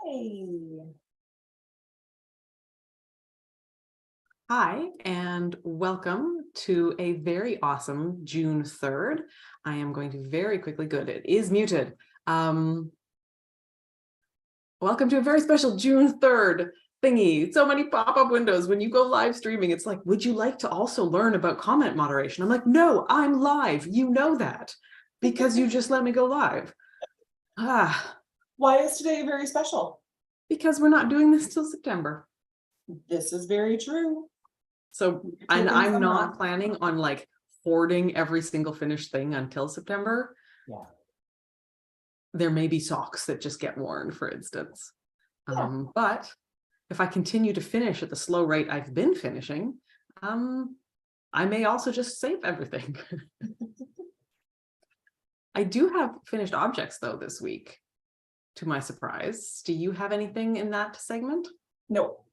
Hey. Hi, and welcome to a very awesome June 3rd. I am going to very quickly, good, it is muted. Welcome to a very special June 3rd thingy. So many pop-up windows. When you go live streaming, it's like, would you like to also learn about comment moderation? I'm like, no, I'm live. You know that because you just let me go live. Why is today very special? Because we're not doing this till September. This is very true. So, and I'm not planning on like hoarding every single finished thing until September. Yeah. There may be socks that just get worn, for instance. Yeah. But if I continue to finish at the slow rate I've been finishing, I may also just save everything. I do have finished objects though this week, to my surprise. Do you have anything in that segment? No.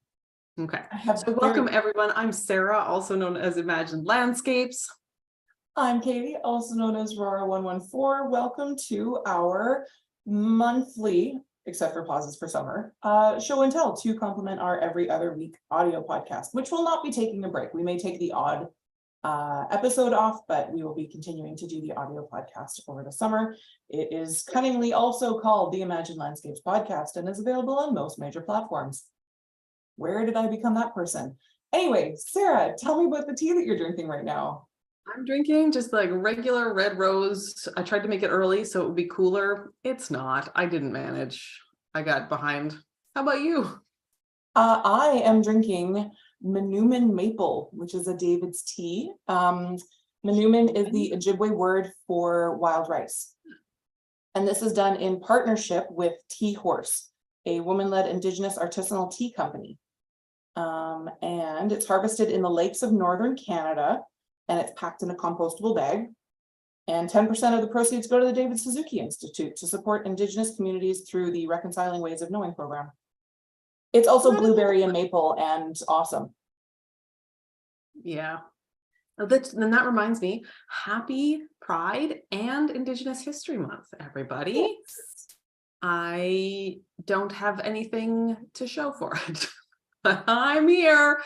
Okay, so welcome everyone. I'm Sarah, also known as Imagined Landscapes. I'm Katie, also known as Rora114. Welcome to our monthly, except for pauses for summer, show and tell to complement our every other week audio podcast, which will not be taking a break. We may take the odd episode off, but we will be continuing to do the audio podcast over the summer. It is cunningly also called the Imagined Landscapes podcast and is available on most major platforms. Where did I become that person? Anyway, Sarah, tell me about the tea that you're drinking right now. I'm drinking just like regular red rose. I tried to make it early so it would be cooler. It's not. I didn't manage. I got behind. How about you? I am drinking Manoomin Maple, which is a David's tea. Manoomin is the Ojibwe word for wild rice. And this is done in partnership with Tea Horse, a woman-led Indigenous artisanal tea company. And it's harvested in the lakes of northern Canada, and it's packed in a compostable bag. And 10% of the proceeds go to the David Suzuki Institute to support Indigenous communities through the Reconciling Ways of Knowing program. It's also blueberry and maple and awesome. Yeah. Then that reminds me, happy Pride and Indigenous History Month, everybody. Yes. I don't have anything to show for it. I'm here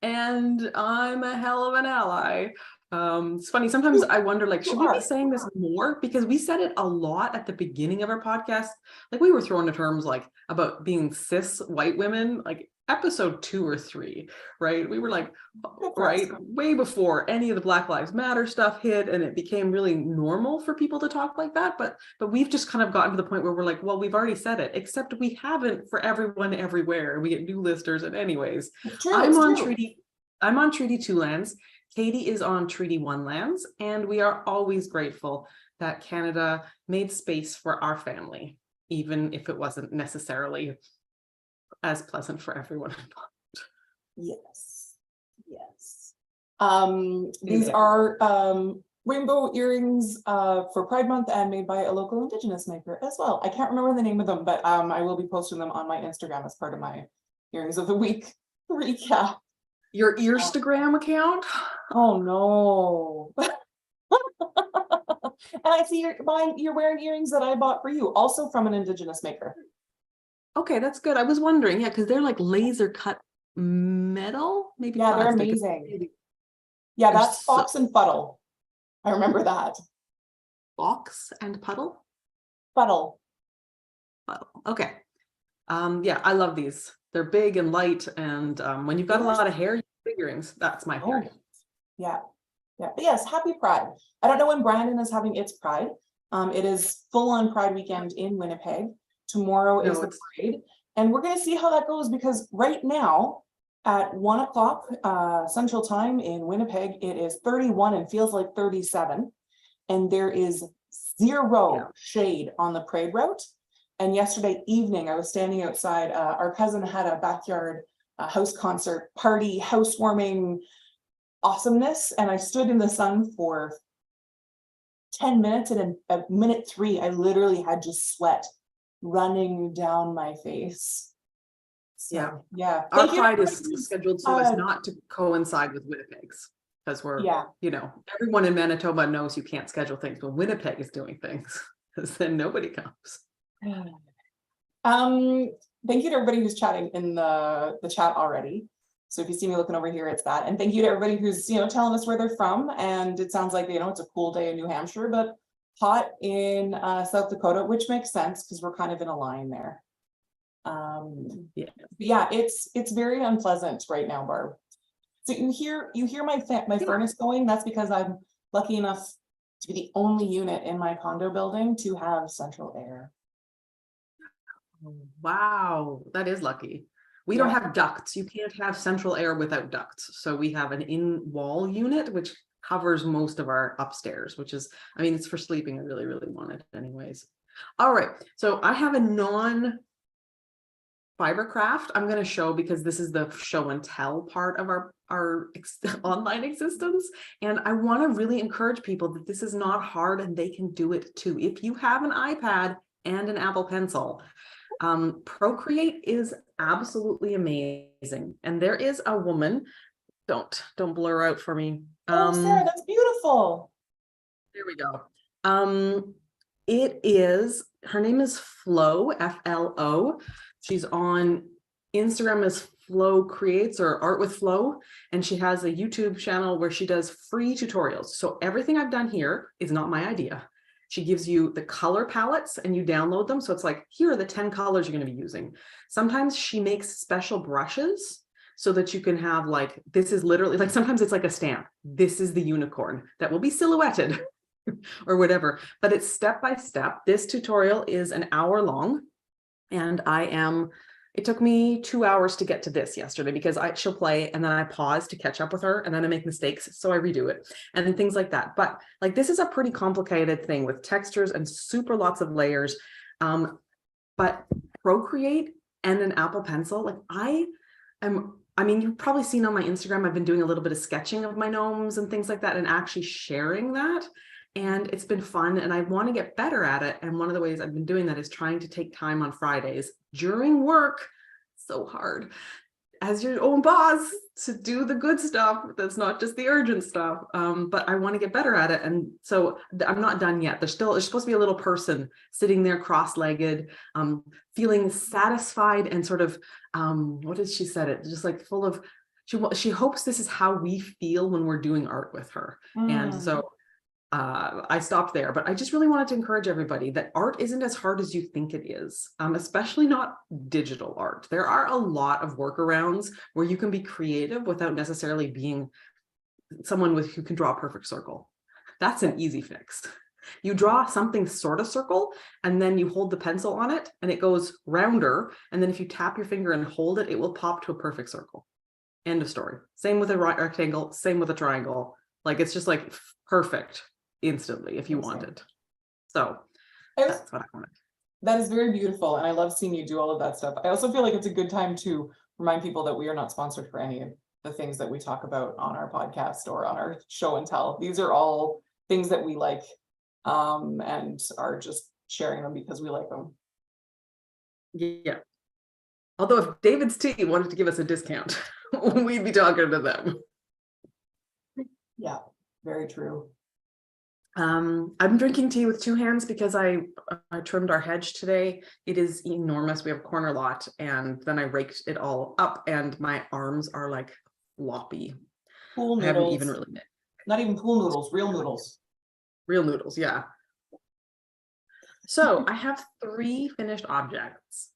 and I'm a hell of an ally. It's funny, sometimes I wonder, like, should we be saying this more? Because we said it a lot at the beginning of our podcast. Like, we were throwing the terms like about being cis white women, like episode 2 or 3, right? We were like, right, way before any of the Black Lives Matter stuff hit, and it became really normal for people to talk like that. But we've just kind of gotten to the point where we're like, well, we've already said it, except we haven't for everyone everywhere. We get new listeners, and anyways, I'm on Treaty 2 lands. Katie is on Treaty 1 lands, and we are always grateful that Canada made space for our family, even if it wasn't necessarily as pleasant for everyone involved. Yes. These are rainbow earrings for Pride Month and made by a local Indigenous maker as well. I can't remember the name of them, but I will be posting them on my Instagram as part of my earrings of the week recap. Your Earstagram account? Oh no. And I see you're wearing earrings that I bought for you, also from an Indigenous maker. Okay, that's good. I was wondering, yeah, because they're like laser cut metal, maybe. Yeah, they're amazing. Yeah, that's Fox and Fuddle. I remember that. Fox and Puddle? Fuddle. Okay. Yeah, I love these. They're big and light, and when you've got a lot of hair, you big earrings. That's my favorite. Yeah. But yes, happy Pride. I don't know when Brandon is having its Pride. It is full-on Pride weekend in Winnipeg. Tomorrow is the parade, and we're going to see how that goes, because right now at 1 o'clock Central Time in Winnipeg, it is 31 and feels like 37, and there is zero shade on the parade route. And yesterday evening, I was standing outside. Our cousin had a backyard house concert party, housewarming awesomeness, and I stood in the sun for 10 minutes, and in minute 3, I literally had just sweat running down my face. So, yeah. Our Pride is scheduled so as not to coincide with Winnipeg's, because we're, you know, everyone in Manitoba knows you can't schedule things, but Winnipeg is doing things, because then nobody comes. thank you to everybody who's chatting in the chat already. So if you see me looking over here, it's that. And thank you to everybody who's, telling us where they're from. And it sounds like, it's a cool day in New Hampshire, but hot in South Dakota, which makes sense because we're kind of in a line there. Yeah, it's very unpleasant right now, Barb. So you hear my furnace going. That's because I'm lucky enough to be the only unit in my condo building to have central air. Wow, that is lucky. We don't have ducts. You can't have central air without ducts. So we have an in-wall unit, which covers most of our upstairs, which is, I mean, it's for sleeping. I really, really want it anyways. All right, so I have a non-fiber craft I'm going to show because this is the show and tell part of our online existence. And I want to really encourage people that this is not hard and they can do it too. If you have an iPad and an Apple Pencil, Procreate is absolutely amazing. And there is a woman, don't blur out for me. Oh, Sarah, that's beautiful. There we go. Her name is Flo, F-L-O. She's on Instagram as Flo Creates or Art with Flo. And she has a YouTube channel where she does free tutorials. So everything I've done here is not my idea. She gives you the color palettes and you download them. So it's like, here are the 10 colors you're going to be using. Sometimes she makes special brushes so that you can have like, this is literally like, sometimes it's like a stamp. This is the unicorn that will be silhouetted or whatever, but it's step by step. This tutorial is an hour long and it took me 2 hours to get to this yesterday because she'll play and then I pause to catch up with her and then I make mistakes. So I redo it and then things like that. But like, this is a pretty complicated thing with textures and super lots of layers. But Procreate and an Apple Pencil, like I mean, you've probably seen on my Instagram, I've been doing a little bit of sketching of my gnomes and things like that and actually sharing that. And it's been fun and I want to get better at it. And one of the ways I've been doing that is trying to take time on Fridays during work, so hard, as your own boss to do the good stuff. That's not just the urgent stuff. But I want to get better at it. And so I'm not done yet. There's supposed to be a little person sitting there cross-legged, feeling satisfied and sort of, what did she said it? Just like full of, she hopes this is how we feel when we're doing art with her. And so I stopped there, but I just really wanted to encourage everybody that art isn't as hard as you think it is, especially not digital art. There are a lot of workarounds where you can be creative without necessarily being someone who can draw a perfect circle. That's an easy fix. You draw something sort of circle and then you hold the pencil on it and it goes rounder. And then if you tap your finger and hold it, it will pop to a perfect circle. End of story. Same with a rectangle, same with a triangle. Like, it's just like perfect instantly if you wanted. So that's what I wanted. That is very beautiful. And I love seeing you do all of that stuff. I also feel like it's a good time to remind people that we are not sponsored for any of the things that we talk about on our podcast or on our show and tell. These are all things that we like and are just sharing them because we like them. Yeah. Although if David's Tea wanted to give us a discount, we'd be talking to them. Yeah, very true. I'm drinking tea with two hands because I trimmed our hedge today. It is enormous. We have a corner lot and then I raked it all up and my arms are like floppy. Pool noodles. I haven't even really knit. Not even pool noodles, real noodles. Real noodles, yeah. So I have 3 finished objects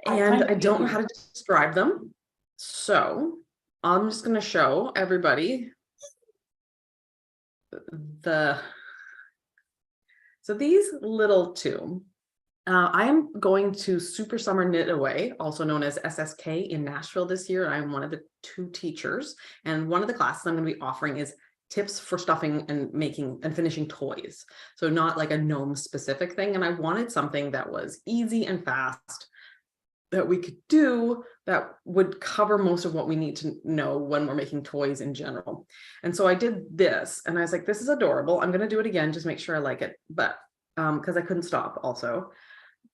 and I don't know how to describe them. So I'm just going to show everybody so these little two, I am going to Super Summer Knit Away, also known as SSK, in Nashville this year. I'm one of the 2 teachers, and one of the classes I'm going to be offering is tips for stuffing and making and finishing toys. So not like a gnome specific thing. And I wanted something that was easy and fast that we could do that would cover most of what we need to know when we're making toys in general. And so I did this and I was like, this is adorable. I'm going to do it again, just make sure I like it. But because I couldn't stop also,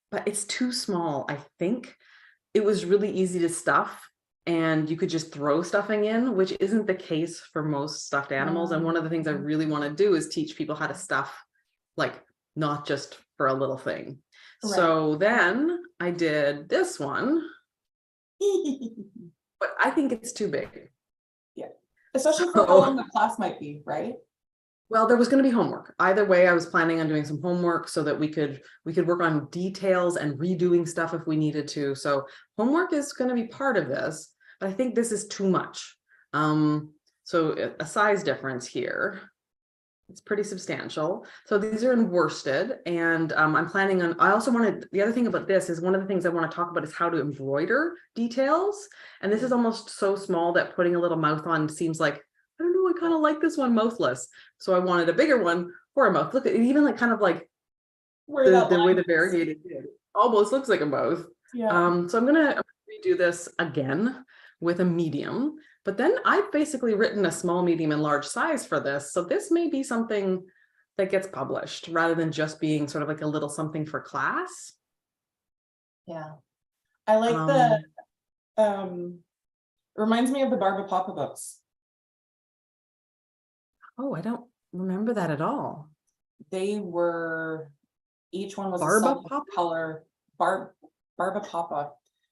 but it's too small. I think it was really easy to stuff and you could just throw stuffing in, which isn't the case for most stuffed animals. And one of the things I really want to do is teach people how to stuff like not just for a little thing. Right. So then I did this one, but I think it's too big. Yeah, especially for how long the class might be, right? Well, there was going to be homework. Either way, I was planning on doing some homework so that we could work on details and redoing stuff if we needed to. So homework is going to be part of this, but I think this is too much. So a size difference here. It's pretty substantial. So these are in worsted, and I'm planning on, I also wanted, the other thing about this is one of the things I want to talk about is how to embroider details. And this is almost so small that putting a little mouth on seems like, I don't know, I kind of like this one mouthless. So I wanted a bigger one for a mouth. Look at it, even like kind of like the way the variegated did. Almost looks like a mouth. Yeah. So I'm gonna redo this again with a medium, but then I've basically written a small, medium, and large size for this. So this may be something that gets published rather than just being sort of like a little something for class. Yeah. I like the reminds me of the Barba Papa books. Oh, I don't remember that at all. They were, each one was a Barba solid Papa? color. Barba Papa.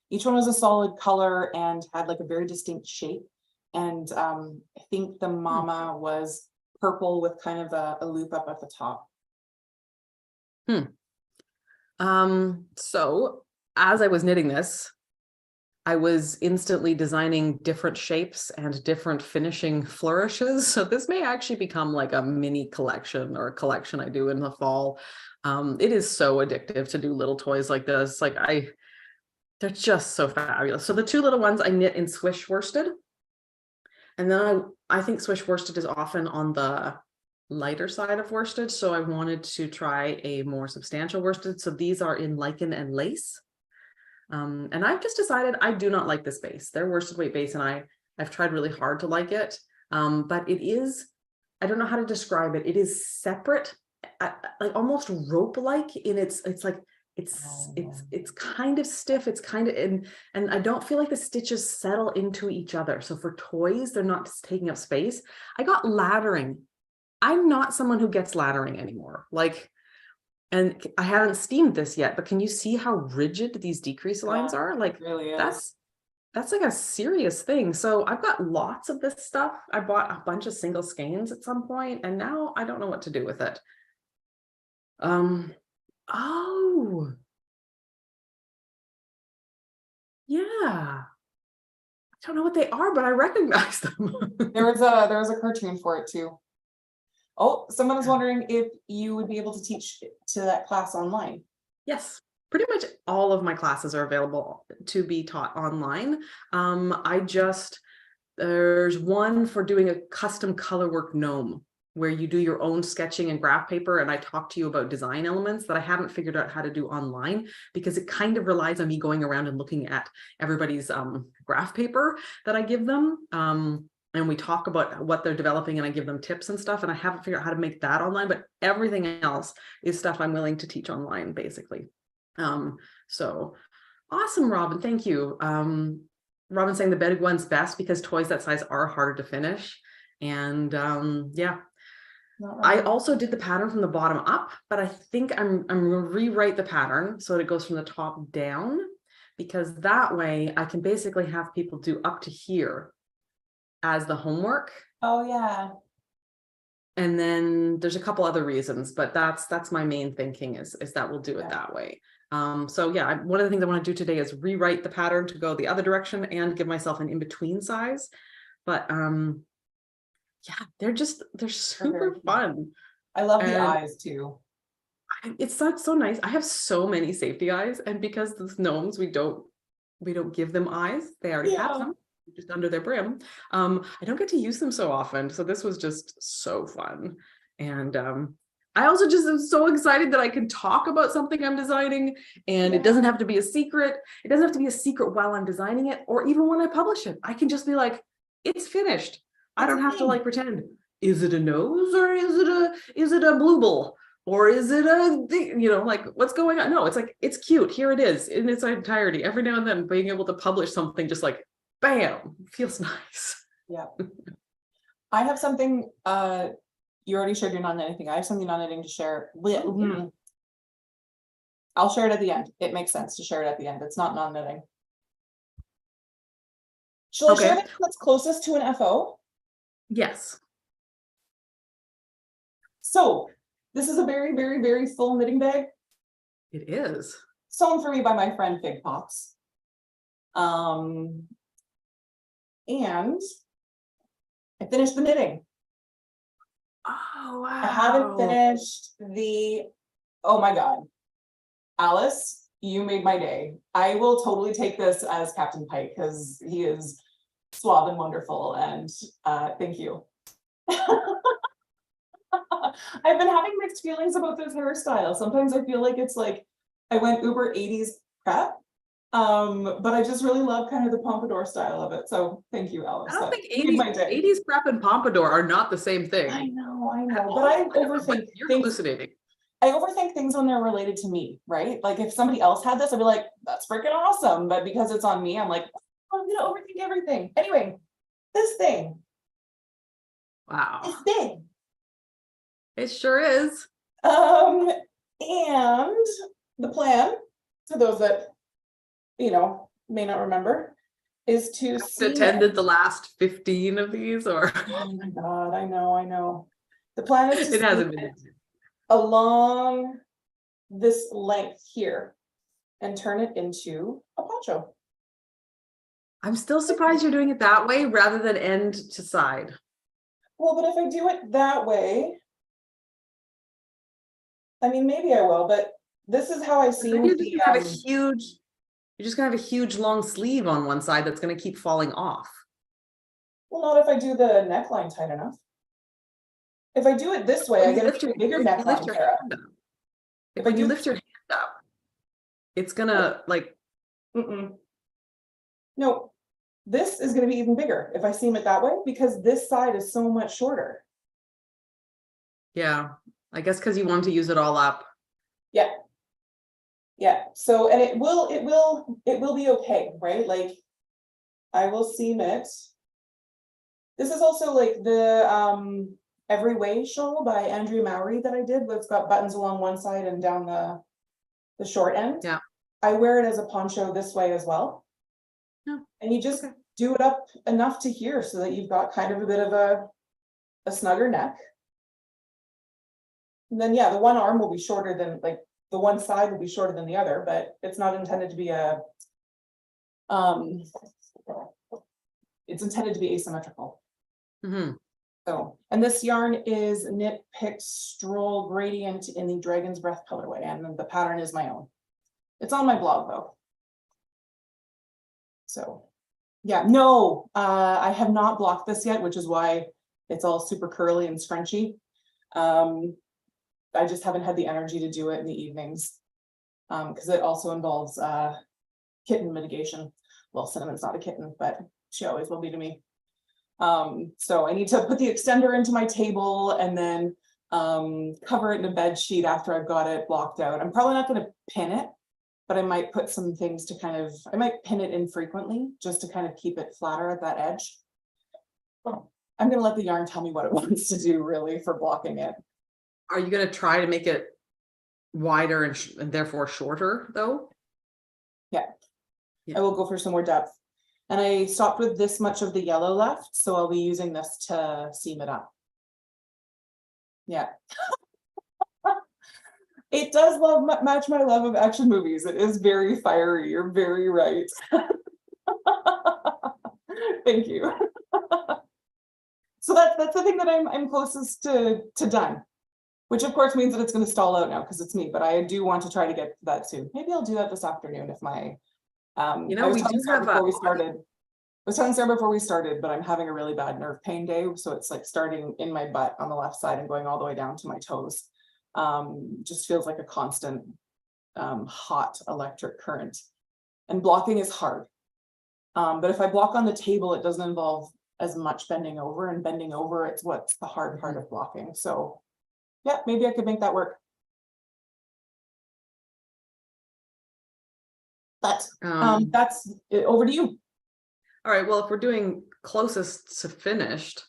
Each one was a solid color and had like a very distinct shape. And I think the mama was purple with kind of a loop up at the top. So as I was knitting this, I was instantly designing different shapes and different finishing flourishes. So this may actually become like a mini collection or a collection I do in the fall. It is so addictive to do little toys like this. Like they're just so fabulous. So the two little ones I knit in Swish worsted. And then I think Swish worsted is often on the lighter side of worsted. So I wanted to try a more substantial worsted. So these are in lichen and lace. And I've just decided I do not like this base. Their worsted weight base, and I've tried really hard to like it. But it is, I don't know how to describe it. It is separate, like almost rope-like in it's like, it's kind of stiff. It's kind of, and I don't feel like the stitches settle into each other. So for toys, they're not taking up space. I got laddering. I'm not someone who gets laddering anymore. Like, and I haven't steamed this yet, but can you see how rigid these decrease lines are? Like, really is. that's like a serious thing. So I've got lots of this stuff. I bought a bunch of single skeins at some point, and now I don't know what to do with it. Oh, yeah. I don't know what they are, but I recognize them. There was a cartoon for it too. Oh, someone was wondering if you would be able to teach to that class online. Yes, pretty much all of my classes are available to be taught online. There's one for doing a custom colorwork gnome where you do your own sketching and graph paper, and I talk to you about design elements that I haven't figured out how to do online because it kind of relies on me going around and looking at everybody's graph paper that I give them. And we talk about what they're developing and I give them tips and stuff, and I haven't figured out how to make that online, but everything else is stuff I'm willing to teach online, basically. So awesome, Robin, thank you. Robin saying the big one's best because toys that size are harder to finish. And yeah, I also did the pattern from the bottom up, but I think I'm gonna rewrite the pattern so that it goes from the top down, because that way I can basically have people do up to here as the homework. Oh yeah. And then there's a couple other reasons, but that's my main thinking is that we'll do it that way. So yeah, one of the things I want to do today is rewrite the pattern to go the other direction and give myself an in-between size. But yeah, they're super fun. I love the eyes too. It's so nice. I have so many safety eyes, and because the gnomes, we don't give them eyes. They already have them just under their brim. I don't get to use them so often, so this was just so fun. And I also just am so excited that I can talk about something I'm designing, and it doesn't have to be a secret. It doesn't have to be a secret while I'm designing it, or even when I publish it. I can just be like, it's finished. I don't have to like pretend, is it a nose or is it a bluebell? Or is it like what's going on? No, it's like, it's cute. Here it is in its entirety. Every now and then being able to publish something just like, bam, feels nice. Yeah. I have something You already shared your non-knitting thing. I have something non-knitting to share. I'll share it at the end. It makes sense to share it at the end. It's not non-knitting. Shall I share Okay. the thing that's closest to an FO? Yes. So this is a very, very, very full knitting bag. It is. Sewn for me by my friend Fig Pops. And I finished the knitting. Oh, wow. I haven't finished the, oh my God. Alice, you made my day. I will totally take this as Captain Pike because he is suave and wonderful, and thank you. I've been having mixed feelings about this hairstyle. Sometimes I feel like it's like I went uber 80s prep, but I just really love kind of the pompadour style of it. So thank you, Alice. I don't think Made my day. 80s prep and pompadour are not the same thing. I know, but I overthink You're things. hallucinating. I overthink things when they're related to me, right? Like if somebody else had this, I'd be like, that's freaking awesome. But because it's on me, I'm like, oh, I'm gonna overthink everything. Anyway, this thing Wow. is big. It sure is. And the plan, for those that, may not remember, is to Attended the last 15 of these, or oh my God, I know. The plan is to it hasn't been along this length here and turn it into a poncho. I'm still surprised you're doing it that way rather than end to side. Well, but if I do it that way, I mean, maybe I will, but this is how I see Then with you're just gonna have a huge long sleeve on one side that's gonna keep falling off. well, not if I do the neckline tight enough. If I do it this way, I get a bigger neckline. If when you lift your hand up, it's gonna like. No, this is going to be even bigger if I seam it that way because this side is so much shorter. Yeah, I guess because you want to use it all up. Yeah. So, and it will be okay, right? Like I will seam it. This is also like the Every Way shawl by Andrea Mowry that I did. It's got buttons along one side and down the short end. Yeah. I wear it as a poncho this way as well. Yeah. And you just do it up enough to here so that you've got kind of a bit of a snugger neck. And then, yeah, the one arm will be shorter than, like, the one side will be shorter than the other, but it's not intended to be it's intended to be asymmetrical. So, and this yarn is Knit Picked Stroll Gradient in the Dragon's Breath colorway, and the pattern is my own. It's on my blog though. So yeah, no, I have not blocked this yet, which is why it's all super curly and scrunchy. I just haven't had the energy to do it in the evenings because it also involves kitten mitigation. Well, Cinnamon's not a kitten, but she always will be to me. So I need to put the extender into my table and then cover it in a bed sheet after I've got it blocked out. I'm probably not going to pin it, but I might put some things to I might pin it infrequently just to kind of keep it flatter at that edge. I'm going to let the yarn tell me what it wants to do really for blocking it. Are you going to try to make it wider and therefore shorter though? Yeah. I will go for some more depth. And I stopped with this much of the yellow left, so I'll be using this to seam it up. Yeah. It does match my love of action movies. It is very fiery. You're very right. Thank you. So that's the thing that I'm closest to done, which of course means that it's going to stall out now because it's me. But I do want to try to get to that soon. Maybe I'll do that this afternoon if my we do have before we started. I was telling Sarah before we started, but I'm having a really bad nerve pain day. So it's like starting in my butt on the left side and going all the way down to my toes. Just feels like a constant hot electric current. And blocking is hard. But if I block on the table, it doesn't involve as much bending over, and bending over, it's what's the hard part of blocking. So yeah, maybe I could make that work. But that's it. Over to you. All right, well, if we're doing closest to finished,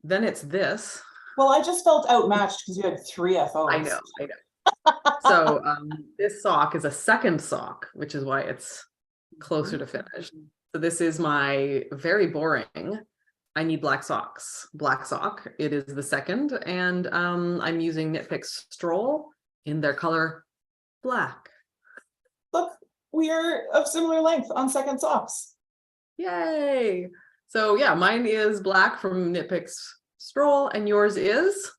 then it's this. Well, I just felt outmatched because you had 3 FOs. I know. So this sock is a second sock, which is why it's closer to finished. So this is my very boring, I need black socks, black sock. It is the second, and I'm using Knit Picks Stroll in their color black. Look, we are of similar length on second socks. Yay! So yeah, mine is black from Knit Picks Stroll, and yours is?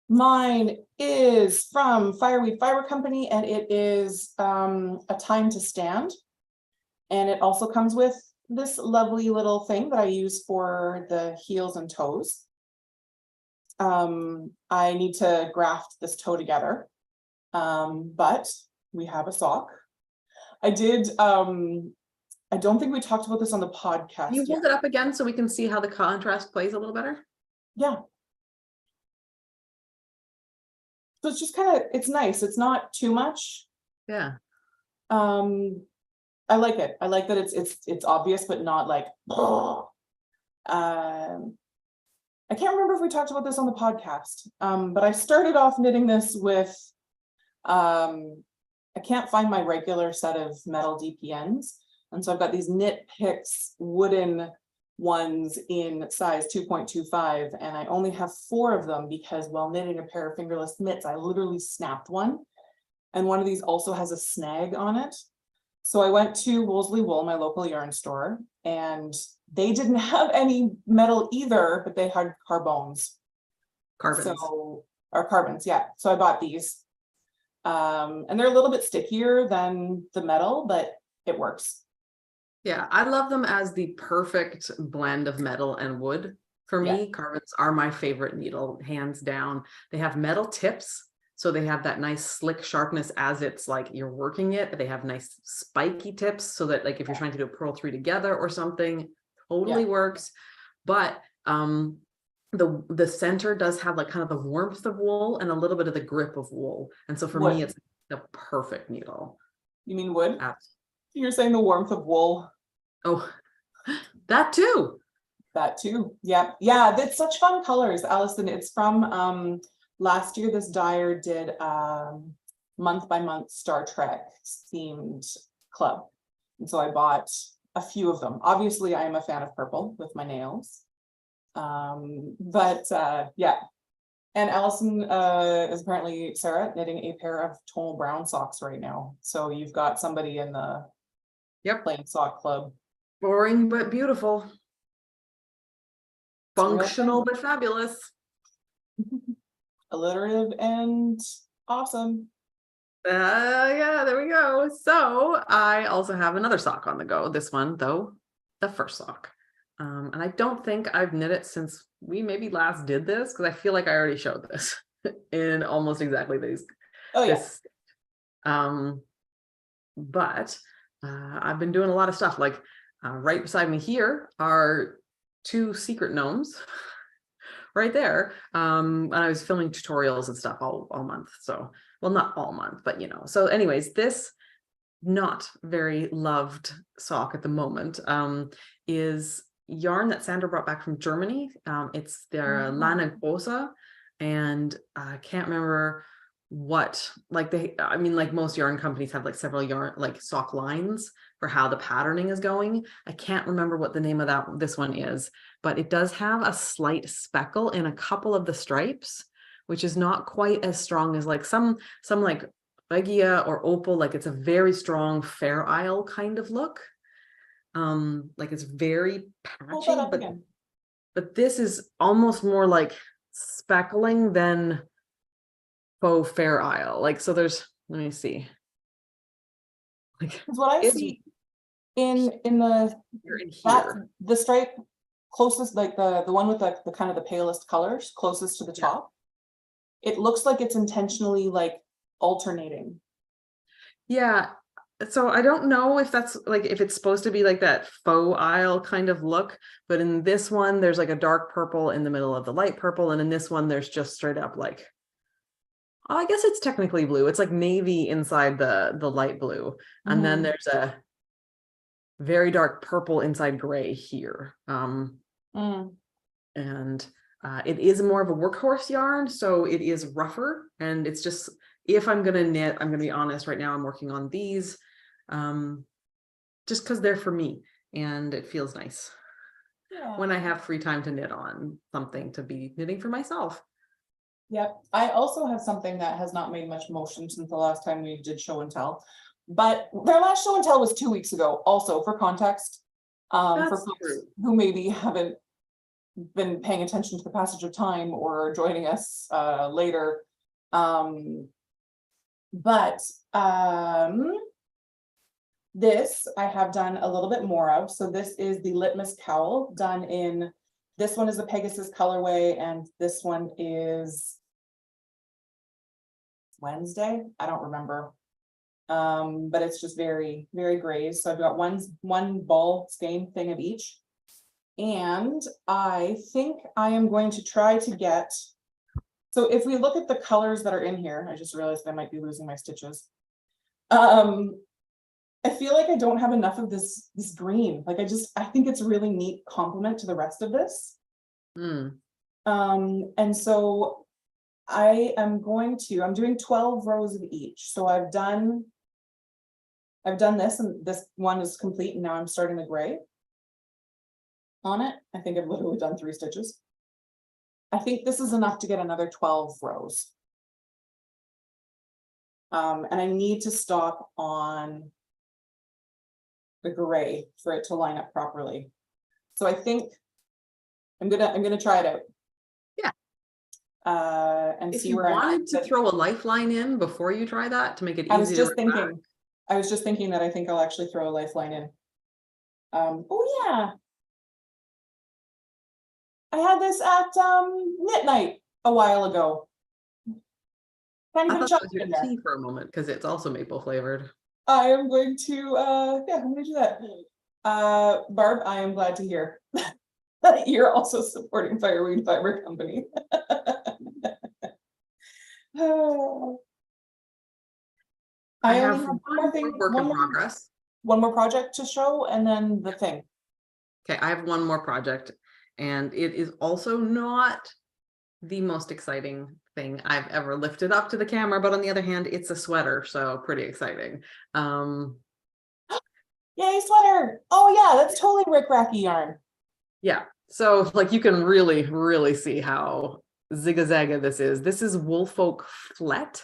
Mine is from Fireweed Fiber Company, and it is a time to stand. And it also comes with this lovely little thing that I use for the heels and toes. I need to graft this toe together, but we have a sock. I did, I don't think we talked about this on the podcast. Can you hold it up again so we can see how the contrast plays a little better? Yeah. So it's just kind of, it's nice. It's not too much. Yeah. I like it. I like that it's obvious, but not like, I can't remember if we talked about this on the podcast. But I started off knitting this with, I can't find my regular set of metal DPNs. And so I've got these Knit Picks wooden ones in size 2.25, and I only have 4 of them because while knitting a pair of fingerless mitts, I literally snapped one. And one of these also has a snag on it. So I went to Woolsley Wool, my local yarn store, and they didn't have any metal either, but they had carbons. Carbons. So, or carbons, yeah. So I bought these. And they're a little bit stickier than the metal, but it works. Yeah, I love them as the perfect blend of metal and wood. For me, carbons are my favorite needle, hands down. They have metal tips, so they have that nice slick sharpness as it's like you're working it. They have nice spiky tips so that like if you're trying to do a purl 3 together or something, totally works. But the center does have like kind of the warmth of wool and a little bit of the grip of wool. And so for me, it's the perfect needle. You mean wood? Absolutely. You're saying the warmth of wool. Oh, that too. That too. Yeah. Yeah. That's such fun colors, Allison. It's from last year. This dyer did month by month Star Trek themed club. And so I bought a few of them. Obviously, I am a fan of purple with my nails. Yeah. And Allison is apparently, Sarah, knitting a pair of tonal brown socks right now. So you've got somebody in the plain sock club. Boring but beautiful. Functional but fabulous. Alliterative and awesome. Yeah, there we go. So I also have another sock on the go. This one, though, the first sock. And I don't think I've knit it since we maybe last did this, because I feel like I already showed this in almost exactly these. Oh, yeah. But I've been doing a lot of stuff. Like right beside me here are 2 secret gnomes right there. And I was filming tutorials and stuff all month. So, well, not all month, but you know. So anyways, this not very loved sock at the moment is yarn that Sandra brought back from Germany. It's their Lana Grossa, and I can't remember what, like I mean, like most yarn companies have like several yarn, like sock lines for how the patterning is going. I can't remember what the name of this one is, but it does have a slight speckle in a couple of the stripes, which is not quite as strong as like some like Regia or Opal. Like it's a very strong Fair Isle kind of look. Like it's very patchy, but this is almost more like speckling than faux Fair Isle. Like, so there's, let me see. Like what I see in the stripe closest, like the one with the kind of the palest colors closest to the top, it looks like it's intentionally like alternating. Yeah. So I don't know if that's like, if it's supposed to be like that faux Isle kind of look, but in this one, there's like a dark purple in the middle of the light purple. And in this one, there's just straight up like, I guess it's technically blue. It's like navy inside the light blue. And then there's a very dark purple inside gray here. And It is more of a workhorse yarn, so it is rougher, and it's just, if I'm gonna knit, I'm gonna be honest, right now I'm working on these just because they're for me and it feels nice when I have free time to knit on something to be knitting for myself. Yep, I also have something that has not made much motion since the last time we did show and tell, but their last show and tell was 2 weeks ago, also for context. For That's folks true. who maybe haven't been paying attention to the passage of time or joining us later. This I have done a little bit more of. So this is the Litmus cowl done in, this one is the Pegasus colorway, and this one is Wednesday. I don't remember. But it's just very, very grays. So I've got one ball skein thing of each. And I think I am going to try to get, so if we look at the colors that are in here, I just realized I might be losing my stitches. I feel like I don't have enough of this green. Like I think it's a really neat complement to the rest of this. And so I'm doing 12 rows of each. So I've done this, and this one is complete, and now I'm starting the gray on it. I think I've literally done 3 stitches. I think this is enough to get another 12 rows. And I need to stop on the gray for it to line up properly. So I think I'm gonna try it out. Yeah. And if see you where wanted to throw a lifeline in before you try that to make it easy. I was just thinking that I think I'll actually throw a lifeline in. Oh yeah. I had this at knit night a while ago. I thought that was your tea for a moment because it's also maple flavored. I am going to I'm gonna do that. Barb, I am glad to hear that you're also supporting Fireweed Fiber Company. I have one more thing, work in progress. One more project to show, and then the thing. Okay, I have one more project, and it is also not the most exciting thing I've ever lifted up to the camera, but on the other hand, it's a sweater, so pretty exciting. Yay, sweater! Oh yeah, that's totally rickracky yarn. Yeah, so like you can really see how zigzaggy this is. This is Woolfolk Flet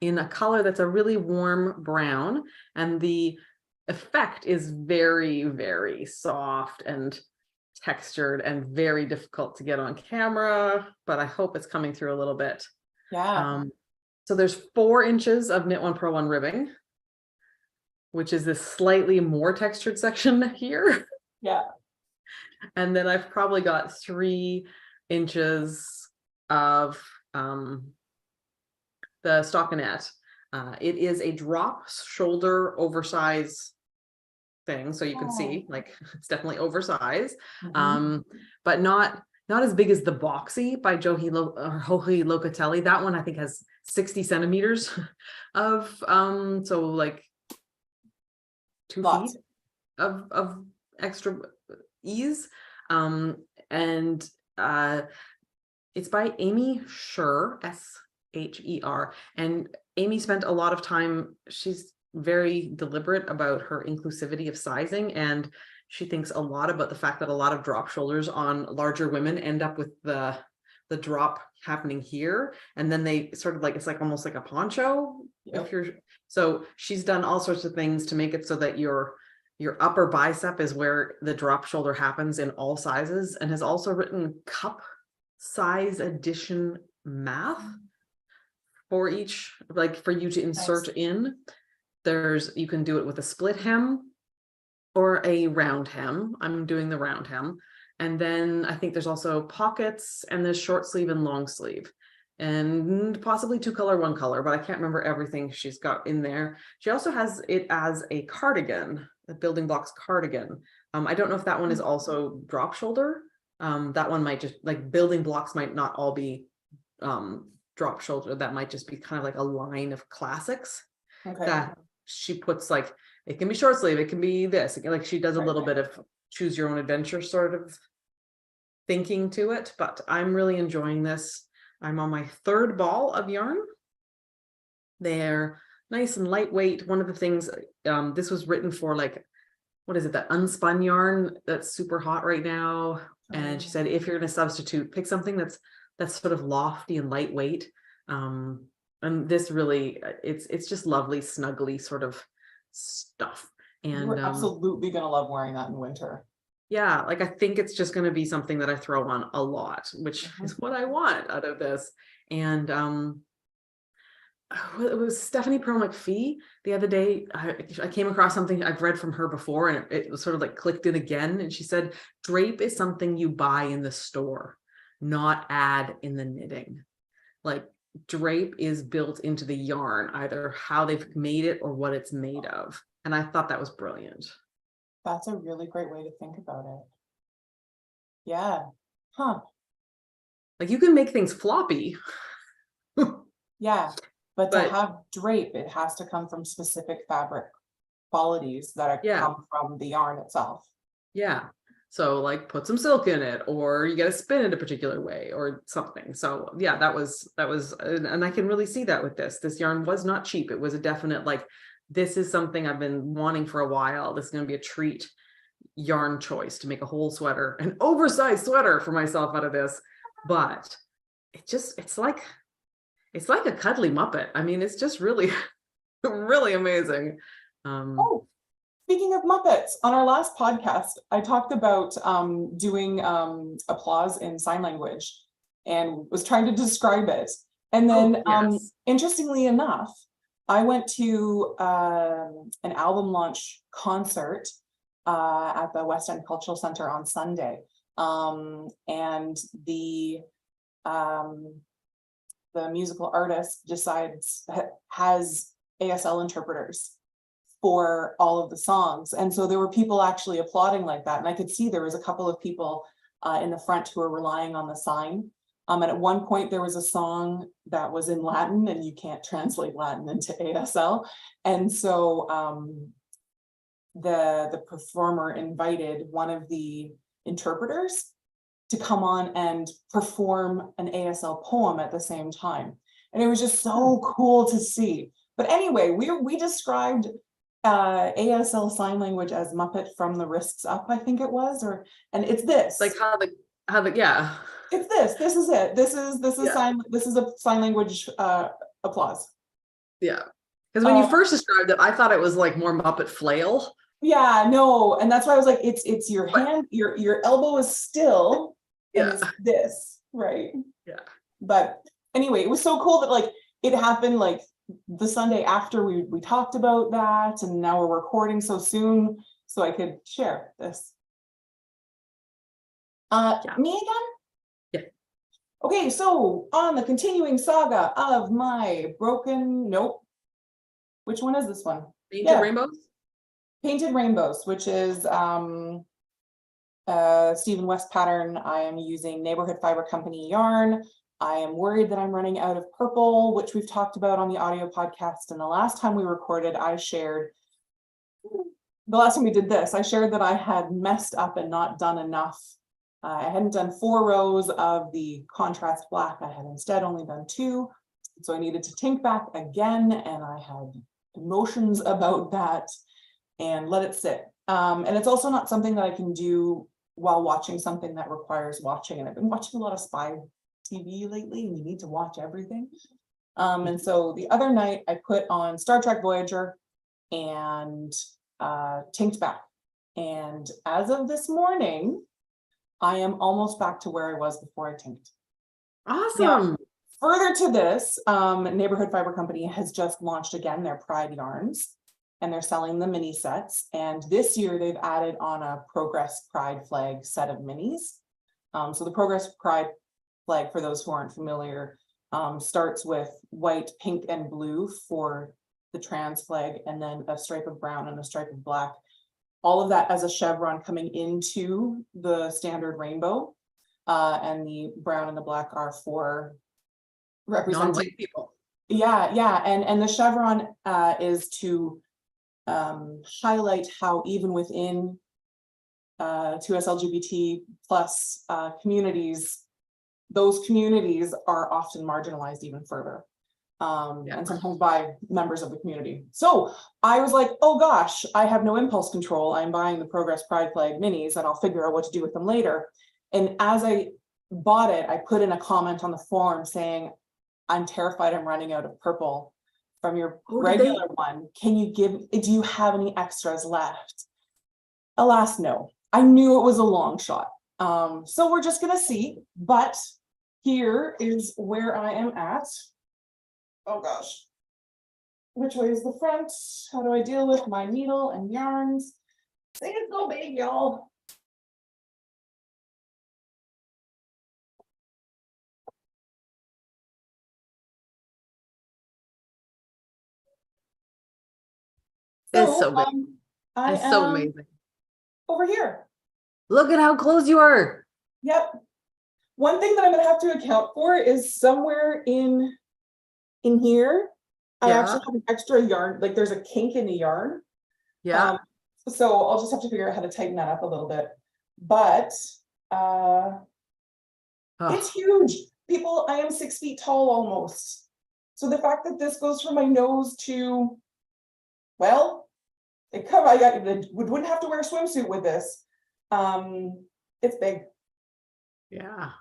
in a color that's a really warm brown, and the effect is very soft and textured and very difficult to get on camera, but I hope it's coming through a little bit. Yeah. So there's 4 inches of knit 1 purl 1 ribbing, which is this slightly more textured section here. Yeah. And then I've probably got 3 inches of the stockinette. It is a drop shoulder oversize thing, so you can see like it's definitely oversized, but not as big as the boxy by Johi Locatelli. That one I think has 60 centimeters of so like 2 feet of extra ease, and it's by Amy Sher, SHER, and Amy spent a lot of time, she's very deliberate about her inclusivity of sizing, and she thinks a lot about the fact that a lot of drop shoulders on larger women end up with the drop happening here, and then they sort of like, it's like almost like a poncho. If you're, so she's done all sorts of things to make it so that your upper bicep is where the drop shoulder happens in all sizes, and has also written cup size addition math for each, like for you to insert in. You can do it with a split hem or a round hem. I'm doing the round hem. And then I think there's also pockets, and there's short sleeve and long sleeve, and possibly 2 color, 1 color, but I can't remember everything she's got in there. She also has it as a cardigan, a building blocks cardigan. I don't know if that one is also drop shoulder. That one might just, like, building blocks might not all be drop shoulder. That might just be kind of like a line of classics that she puts, like, it can be short sleeve, it can be this, like she does a little bit of choose your own adventure sort of thinking to it, but I'm really enjoying this. I'm on my third ball of yarn. They're nice and lightweight. One of the things, this was written for, like, what is it, that unspun yarn that's super hot right now. And she said, if you're going to substitute, pick something that's sort of lofty and lightweight. And this really, it's just lovely, snuggly sort of stuff. And You're absolutely gonna love wearing that in winter. yeah, like, I think it's just going to be something that I throw on a lot, which is what I want out of this. And it was Stephanie Pearl McPhee the other day. I came across something I've read from her before, and it was sort of like clicked in again. And she said, drape is something you buy in the store, not add in the knitting. Like, drape is built into the yarn, either how they've made it or what it's made of. And I thought that was brilliant. That's a really great way to think about it. Yeah. Huh. Like, you can make things floppy. Yeah. But But to have drape, it has to come from specific fabric qualities that yeah, come from the yarn itself. yeah. So, like, put some silk in it, or you got to spin it a particular way or something. So yeah, that was, and I can really see that with this yarn was not cheap. It was a definite, like, this is something I've been wanting for a while. This is going to be a treat yarn choice to make a whole sweater, an oversized sweater for myself out of this. But it's like a cuddly Muppet. I mean, it's just really, really amazing. Oh, speaking of Muppets, on our last podcast, I talked about doing applause in sign language and was trying to describe it. And then yes. interestingly enough, I went to an album launch concert at the West End Cultural Center on Sunday. And the musical artist has ASL interpreters for all of the songs. And so there were people actually applauding like that. And I could see there was a couple of people in the front who were relying on the sign. And at one point there was a song that was in Latin, and you can't translate Latin into ASL. And so the performer invited one of the interpreters to come on and perform an ASL poem at the same time. And it was just so cool to see. But anyway, we described ASL sign language as Muppet from the wrists up, I think it was, and it's this. Like how the yeah. It's this. This is it. This is Yeah. this is a sign language applause. Yeah. Because when you first described it, I thought it was like more Muppet flail. Yeah, no, and that's why I was like, it's your hand, your elbow is still, and Yeah. it's this, right? Yeah. But anyway, it was so cool that, like, it happened like the Sunday after we talked about that, and now we're recording so soon, so I could share this. Me again? Yeah. Okay, so on the continuing saga of my broken, nope. Which one is this one? Painted Rainbows? Painted Rainbows, which is Stephen West pattern. I am using Neighborhood Fiber Company yarn. I am worried that I'm running out of purple, which we've talked about on the audio podcast. And the last time we recorded, the last time we did this, I shared that I had messed up and not done enough. I hadn't done 4 rows of the contrast black. I had instead only done 2. So I needed to tink back again, and I had emotions about that and let it sit. And it's also not something that I can do while watching something that requires watching. And I've been watching a lot of spy TV lately, and you need to watch everything. And so the other night I put on Star Trek Voyager and tinked back. And as of this morning, I am almost back to where I was before I tinked. Awesome. Now, further to this, Neighborhood Fiber Company has just launched again their Pride yarns, and they're selling the mini sets. And this year they've added on a Progress Pride flag set of minis. So the Progress Pride flag, for those who aren't familiar, starts with white, pink, and blue for the trans flag, and then a stripe of brown and a stripe of black. All of that as a chevron coming into the standard rainbow. And the brown and the black are for representing Non-white people. Yeah, and the chevron is to highlight how even within to us LGBT plus communities, those communities are often marginalized even further. And sometimes by members of the community. So I was like, oh gosh, I have no impulse control. I'm buying the Progress Pride flag minis and I'll figure out what to do with them later. And as I bought it, I put in a comment on the forum saying, I'm terrified I'm running out of purple from your regular one. Can you do you have any extras left? Alas, no. I knew it was a long shot. So we're just gonna see, but here is where I am at. Oh gosh, which way is the front? How do I deal with my needle and yarns? Say it's so big, y'all. It's so big. I It's am so amazing. over here. Look at how close you are. Yep. One thing that I'm gonna have to account for is somewhere in here, I actually have an extra yarn, like there's a kink in the yarn. Yeah. So I'll just have to figure out how to tighten that up a little bit. But it's huge. People, I am 6 feet tall almost. So the fact that this goes from my nose to, well, wouldn't have to wear a swimsuit with this. It's big. Yeah.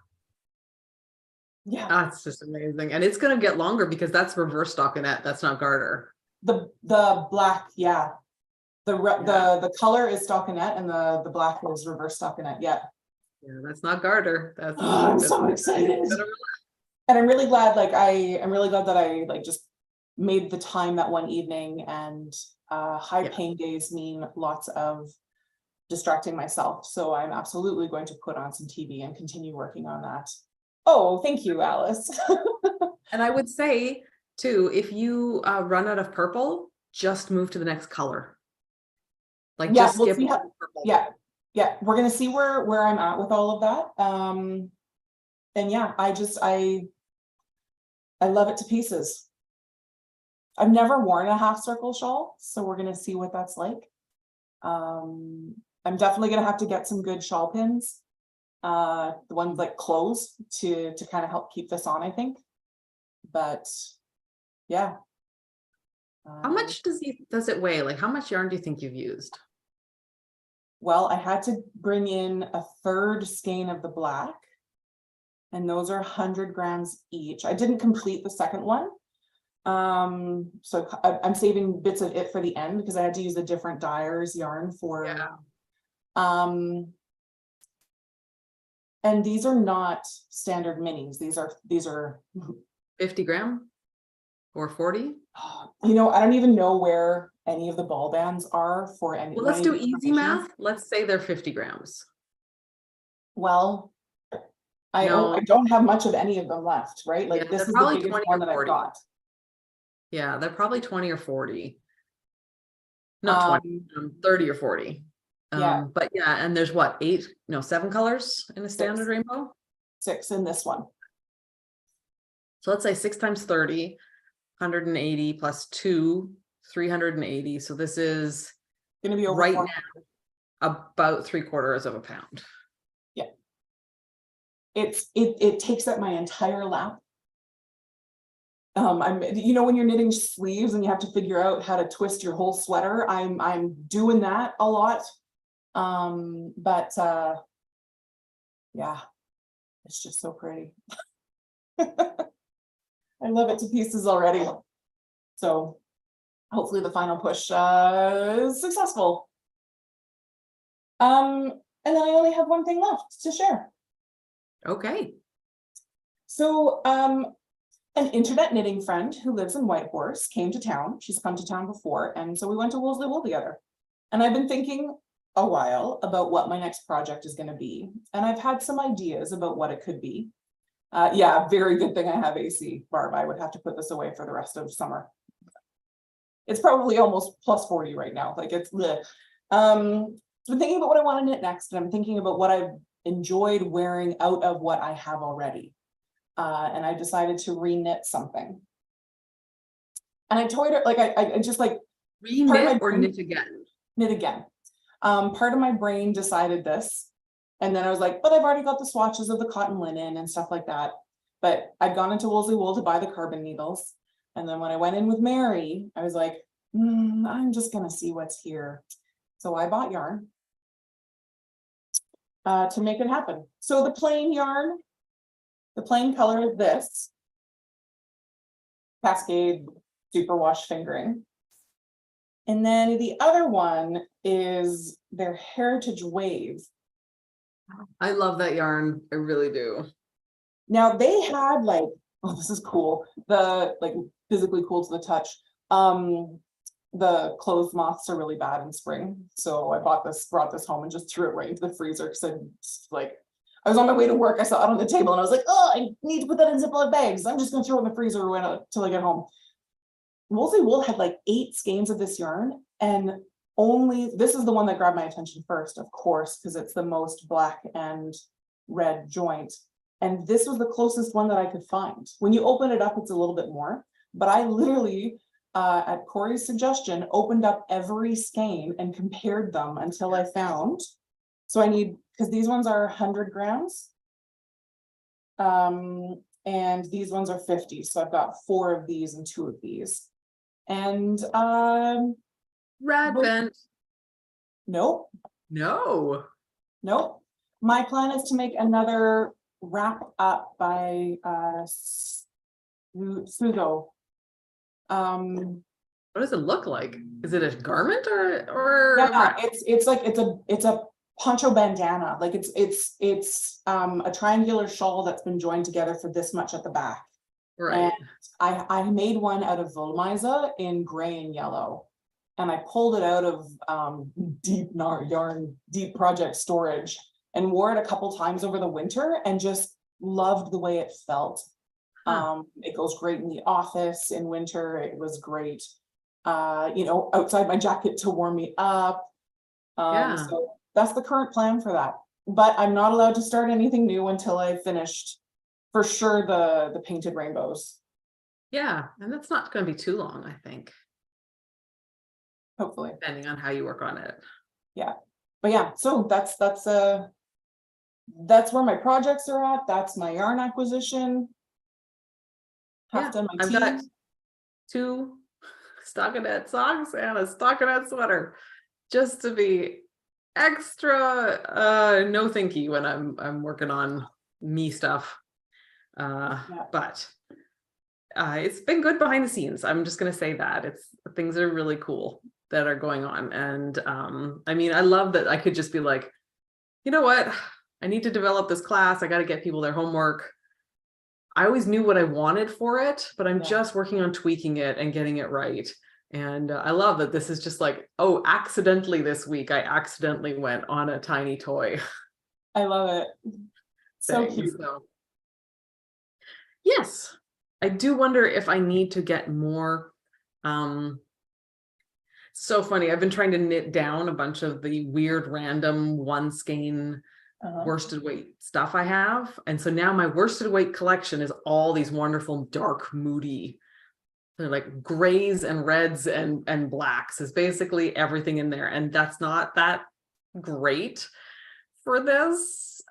Yeah. That's just amazing. And it's gonna get longer because that's reverse stockinette. That's not garter. The black, yeah. The color is stockinette and the black is reverse stockinette. Yeah. Yeah, that's not garter. That's I'm so excited. And I'm really glad, I'm really glad that I just made the time that one evening, and high pain days mean lots of distracting myself. So I'm absolutely going to put on some TV and continue working on that. Oh, thank you, Alice. And I would say too, if you run out of purple, just move to the next color. Like Yeah, just we'll skip see how, purple. yeah, we're gonna see where I'm at with all of that. And yeah, I love it to pieces. I've never worn a half circle shawl, so we're gonna see what that's like. I'm definitely gonna have to get some good shawl pins, the ones like close to kind of help keep this on, I think. But yeah. How much does it weigh? Like how much yarn do you think you've used? Well, I had to bring in a third skein of the black, and those are 100 grams each. I didn't complete the second one. So I'm saving bits of it for the end because I had to use a different dyer's yarn for, and these are not standard minis. These are 50 gram or 40? You know, I don't even know where any of the ball bands are for any. Well, let's do easy math. Let's say they're 50 grams. Well, I don't have much of any of them left, right? Like this is the biggest one that I've got. Yeah, they're probably 20 or 40. Not 20, 30 or 40. But yeah, and there's what, 7 colors in a standard rainbow? 6 in this one. So let's say 6 times 30, 180 plus 2, 380. So this is going to be over right now about 3/4 pound. Yeah. It takes up my entire lap. You know, when you're knitting sleeves and you have to figure out how to twist your whole sweater, I'm doing that a lot. But yeah, it's just so pretty. I love it to pieces already. So hopefully the final push is successful. And then I only have one thing left to share. Okay. So an internet knitting friend who lives in Whitehorse came to town. She's come to town before, and so we went to Woolsley Wool together. And I've been thinking a while about what my next project is going to be, and I've had some ideas about what it could be. Yeah, very good thing I have AC, Barb. I would have to put this away for the rest of summer. It's probably almost plus 40 right now. Like it's bleh. So I'm thinking about what I want to knit next, and I'm thinking about what I've enjoyed wearing out of what I have already. And I decided to re-knit something. And I toyed it, like I just like re-knit or knit again? Knit again. Part of my brain decided this. And then I was like, but I've already got the swatches of the cotton linen and stuff like that. But I'd gone into Woolsey Wool to buy the carbon needles. And then when I went in with Mary, I was like, I'm just gonna see what's here. So I bought yarn to make it happen. So the plain yarn, the plain color is this. Cascade superwash fingering. And then the other one is their Heritage Wave. I love that yarn. I really do. Now they had like, oh, this is cool. The like physically cool to the touch. The clothes moths are really bad in spring. So I brought this home and just threw it right into the freezer because I was on my way to work. I saw it on the table and I was like, oh, I need to put that in Ziploc bags. I'm just gonna throw it in the freezer till I get home. Woolsey Wool had like 8 skeins of this yarn, and this is the one that grabbed my attention first, of course, because it's the most black and red joint. And this was the closest one that I could find. When you open it up, it's a little bit more, but I literally, at Corey's suggestion, opened up every skein and compared them until I found. So I need, because these ones are 100 grams. And these ones are 50. So I've got 4 of these and 2 of these. And Radvent. Nope. No. Nope. My plan is to make another wrap up by Sugo. What does it look like? Is it a garment or yeah, it's a poncho bandana. Like it's a triangular shawl that's been joined together for this much at the back. Right. And I made one out of Volmisa in gray and yellow, and I pulled it out of deep yarn, deep project storage, and wore it a couple times over the winter and just loved the way it felt. It goes great in the office in winter. It was great, outside my jacket to warm me up. So that's the current plan for that. But I'm not allowed to start anything new until I finished, for sure, the painted rainbows. Yeah, and that's not going to be too long, I think. Hopefully. Depending on how you work on it. Yeah. But yeah, so that's where my projects are at. That's my yarn acquisition. Half done my I've got 2 stockinette socks and a stockinette sweater, just to be extra no thinky when I'm working on me stuff. But it's been good behind the scenes. I'm just gonna say that things are really cool that are going on. And I mean, I love that I could just be like, you know what, I need to develop this class. I got to get people their homework. I always knew what I wanted for it, but I'm just working on tweaking it and getting it right. And I love that this is just like, oh, accidentally this week, I accidentally went on a tiny toy. I love it. So cute. So, yes, I do wonder if I need to get more. So funny. I've been trying to knit down a bunch of the weird random 1 skein worsted weight stuff I have. And so now my worsted weight collection is all these wonderful, dark, moody, they're like grays and reds and blacks is basically everything in there. And that's not that great for this.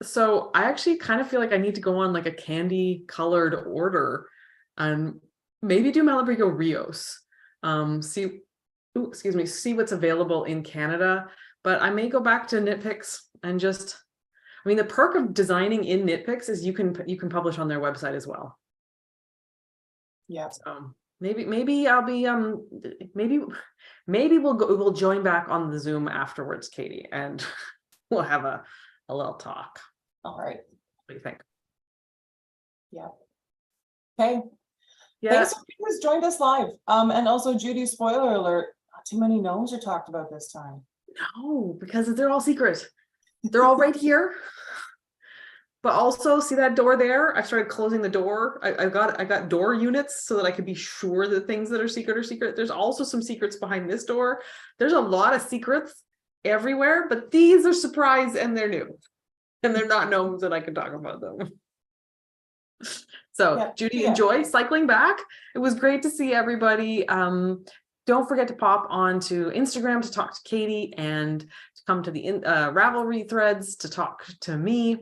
So I actually kind of feel like I need to go on like a candy colored order and maybe do Malabrigo Rios. See what's available in Canada. But I may go back to Knit Picks and just, I mean, the perk of designing in Knit Picks is you can publish on their website as well. Yeah. So maybe I'll be maybe we'll join back on the Zoom afterwards, Katie, and we'll have a little talk. All right. What do you think? Yeah. Okay. Yeah. Thanks for who's joined us live. And also Judy, spoiler alert, not too many gnomes are talked about this time. No, because they're all secret. They're all right here. But also, see that door there? I've started closing the door. I got door units so that I could be sure that things that are secret are secret. There's also some secrets behind this door. There's a lot of secrets everywhere, but these are surprise and they're new. And they're not gnomes that I can talk about them. So yeah, Judy, enjoy cycling back. It was great to see everybody. don't forget to pop onto Instagram to talk to Katie and to come to the Ravelry threads to talk to me.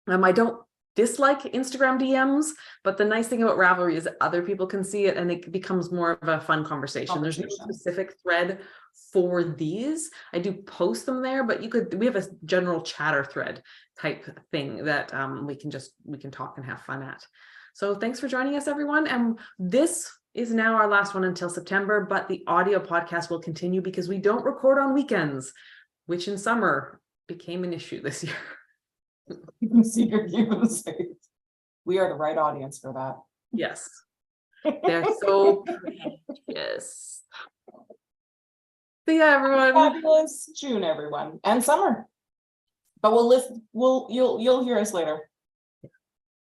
I don't dislike Instagram DMs, but the nice thing about Ravelry is that other people can see it and it becomes more of a fun conversation. There's no specific thread for these. I do post them there, but we have a general chatter thread type thing that we can talk and have fun at. So thanks for joining us, everyone. And this is now our last one until September, but the audio podcast will continue because we don't record on weekends, which in summer became an issue this year. You can see your views. We are the right audience for that. Yes. They're so precious. See ya, everyone. Fabulous June, everyone, and summer. But you'll hear us later.